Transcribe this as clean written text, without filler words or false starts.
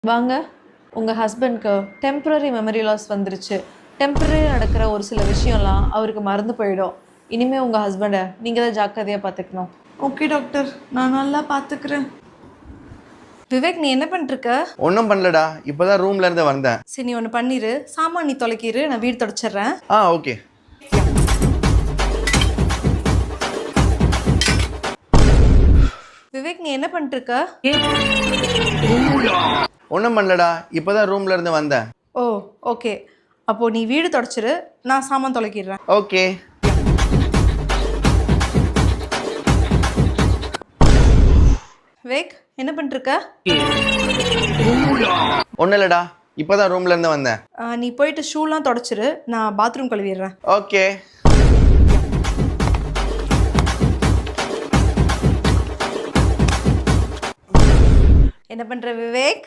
வாங்க. உங்கள் ஹஸ்பண்ட்க்கு temporary memory loss வந்துருச்சு. டெம்பரரி நடக்கிற ஒரு சில விஷயம்லாம் அவருக்கு மறந்து போயிடும். இனிமேல் உங்கள் ஹஸ்பண்டை நீங்கள் தான் ஜாக்கிரதையாக பார்த்துக்கணும். ஓகே டாக்டர், நான் நல்லா பார்த்துக்கிறேன். விவேக், நீ என்ன பண்ணிருக்க? ஒன்றும் பண்ணலடா, இப்போதான் ரூம்ல இருந்து வந்தேன். சரி, நீ ஒன்று பண்ணிடு. சாமான் நீ தொலைக்கிரு, நான் வீடு தொடச்சிட்றேன். ஓகே. விவேக், நீ என்ன பண்ணிருக்க? ஒன்றும் பண்ணலடா, இப்போதான் ரூம்ல இருந்து வந்தேன். ஓ, ஓகே. அப்போது நீ வீடு தொடச்சிரு, நான் சாமான் தொலைக்கிடுறேன். ஓகே. விவேக், என்ன பண்ணிருக்க? ஒன்றும் இல்லடா, இப்போதான் ரூம்ல இருந்து வந்தேன். நீ போயிட்டு ஷூலாம் தொடச்சிரு, நான் பாத்ரூம் கழுவிடுறேன். ஓகே. என்ன பண்ணுற விவேக்?